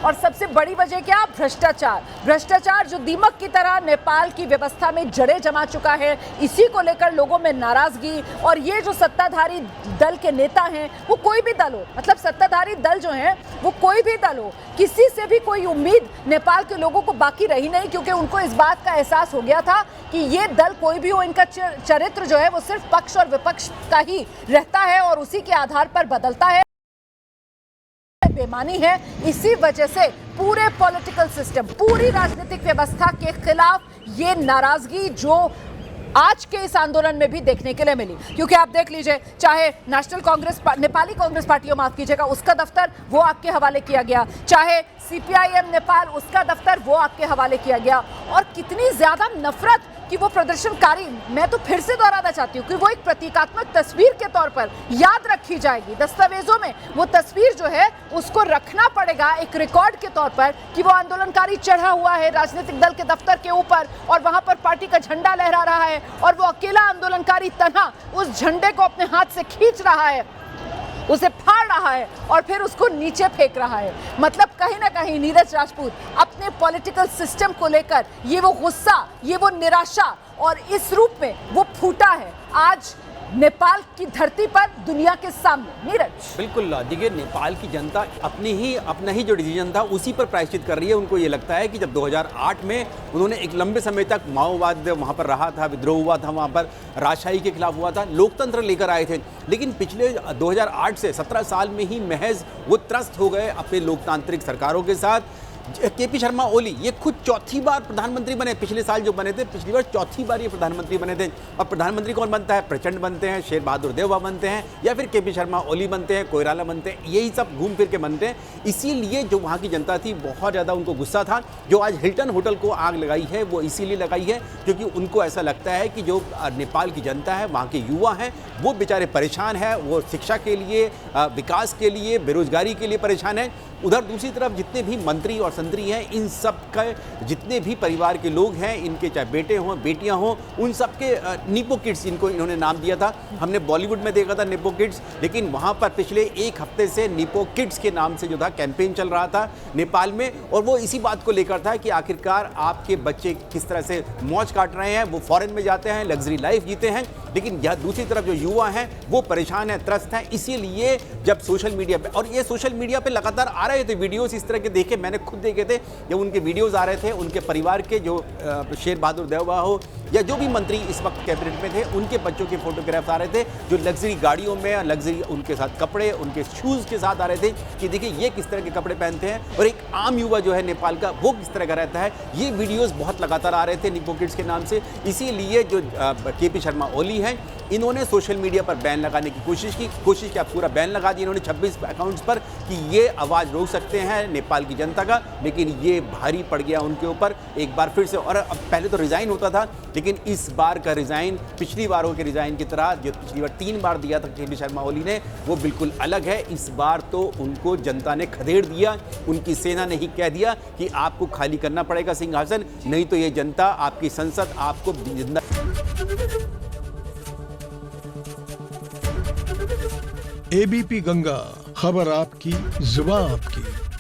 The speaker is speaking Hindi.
और सबसे बड़ी वजह क्या? भ्रष्टाचार। भ्रष्टाचार जो दीमक की तरह नेपाल की व्यवस्था में जड़ें जमा चुका है, इसी को लेकर लोगों में नाराजगी। और ये जो सत्ताधारी दल के नेता हैं, वो कोई भी दल हो, मतलब सत्ताधारी दल जो है वो कोई भी दल हो, किसी से भी कोई उम्मीद नेपाल के लोगों को बाकी रही नहीं, क्योंकि उनको इस बात का एहसास हो गया था कि ये दल कोई भी हो, इनका चरित्र जो है वो सिर्फ पक्ष और विपक्ष का ही रहता है और उसी के आधार पर बदलता है, बेईमानी है। इसी वजह से पूरे पॉलिटिकल सिस्टम, पूरी राजनीतिक व्यवस्था के खिलाफ ये नाराजगी जो आज के इस आंदोलन में भी देखने के लिए मिली। क्योंकि आप देख लीजिए, चाहे नेशनल कांग्रेस, नेपाली कांग्रेस पार्टी, माफ कीजिएगा, उसका दफ्तर वो आपके हवाले किया गया, चाहे सीपीआईएम नेपाल, उसका दफ्तर वो आपके हवाले किया गया। और कितनी ज्यादा नफरत कि वो प्रदर्शनकारी, मैं तो फिर से दोहराना चाहती हूँ कि वो एक प्रतीकात्मक तस्वीर के तौर पर याद रखी जाएगी। दस्तावेजों में वो तस्वीर जो है उसको रखना पड़ेगा एक रिकॉर्ड के तौर पर कि वो आंदोलनकारी चढ़ा हुआ है राजनीतिक दल के दफ्तर के ऊपर और वहां पर पार्टी का झंडा लहरा रहा है और वो अकेला आंदोलनकारी तन्हा उस झंडे को अपने हाथ से खींच रहा है, उसे फाड़ रहा है और फिर उसको नीचे फेंक रहा है। मतलब कहीं ना कहीं नीरज राजपूत अपने पॉलिटिकल सिस्टम को लेकर ये वो गुस्सा, ये वो निराशा और इस रूप में वो फूटा है आज नेपाल की धरती पर, दुनिया के सामने। नीरज, बिल्कुल, देखिए नेपाल की जनता अपना ही जो डिसीजन था उसी पर प्रायश्चित कर रही है। उनको ये लगता है कि जब 2008 में उन्होंने एक लंबे समय तक माओवाद वहाँ पर रहा था, विद्रोह हुआ था, वहाँ पर राजशाही के खिलाफ हुआ था, लोकतंत्र लेकर आए थे, लेकिन पिछले 2008 से 17 साल में ही महज वो त्रस्त हो गए अपने लोकतांत्रिक सरकारों के साथ। केपी शर्मा ओली ये खुद चौथी बार प्रधानमंत्री बने, पिछले साल जो बने थे, पिछली बार चौथी बार ये प्रधानमंत्री बने थे। अब प्रधानमंत्री कौन बनता है? प्रचंड बनते हैं, शेर बहादुर देववा बनते हैं, या फिर केपी शर्मा ओली बनते हैं, कोइराला बनते हैं, यही सब घूम फिर के बनते हैं। इसीलिए जो वहाँ की जनता थी बहुत ज़्यादा उनको गुस्सा था। जो आज हिल्टन होटल को आग लगाई है वो इसीलिए लगाई है क्योंकि उनको ऐसा लगता है कि जो नेपाल की जनता है, वहाँ के युवा हैं, वो बेचारे परेशान हैं, वो शिक्षा के लिए, विकास के लिए, बेरोजगारी के लिए परेशान है। उधर दूसरी तरफ जितने भी मंत्री और संतरी हैं, इन सब के जितने भी परिवार के लोग हैं, इनके चाहे बेटे हों, बेटियां हों, उन सब के निपो किड्स, इनको इन्होंने नाम दिया था। हमने बॉलीवुड में देखा था निपो किड्स, लेकिन वहाँ पर पिछले एक हफ्ते से निपो किड्स के नाम से जो था कैंपेन चल रहा था नेपाल में, और वो इसी बात को लेकर था कि आखिरकार आपके बच्चे किस तरह से मौज काट रहे हैं, वो फॉरेन में जाते हैं, लग्जरी लाइफ जीते हैं, लेकिन यह दूसरी तरफ जो युवा हैं वो परेशान हैं, त्रस्त हैं। इसीलिए जब सोशल मीडिया पे, और ये सोशल मीडिया पे लगातार आ रहे थे वीडियोस इस तरह के, देखे, मैंने खुद देखे थे, जब उनके वीडियोस आ रहे थे, उनके परिवार के, जो शेर बहादुर देववा हो या जो भी मंत्री इस वक्त कैबिनेट में थे, उनके बच्चों के फोटोग्राफ्स आ रहे थे जो लग्जरी गाड़ियों में, लग्जरी उनके साथ कपड़े, उनके शूज़ के साथ आ रहे थे कि देखिए ये किस तरह के कपड़े पहनते हैं और एक आम युवा जो है नेपाल का वो किस तरह का रहता है। ये वीडियोस बहुत लगातार आ रहे थे निपो किड्स के नाम से। इसीलिए जो केपी शर्मा ओली हैं, इन्होंने सोशल मीडिया पर बैन लगाने की कोशिश क्या पूरा बैन लगा दी इन्होंने 26 अकाउंट्स पर कि ये आवाज़ रोक सकते हैं नेपाल की जनता का, लेकिन ये भारी पड़ गया उनके ऊपर एक बार फिर से। और अब पहले तो रिज़ाइन होता था, लेकिन इस बार का रिज़ाइन पिछली बारों के रिज़ाइन की तरह, जो पिछली बार 3 बार दिया था केपी शर्मा ओली ने, वो बिल्कुल अलग है। इस बार तो उनको जनता ने खदेड़ दिया, उनकी सेना ने ही कह दिया कि आपको खाली करना पड़ेगा सिंहासन, नहीं तो ये जनता, आपकी संसद आपको जिंदा। एबीपी गंगा, खबर आपकी, जुबान आपकी।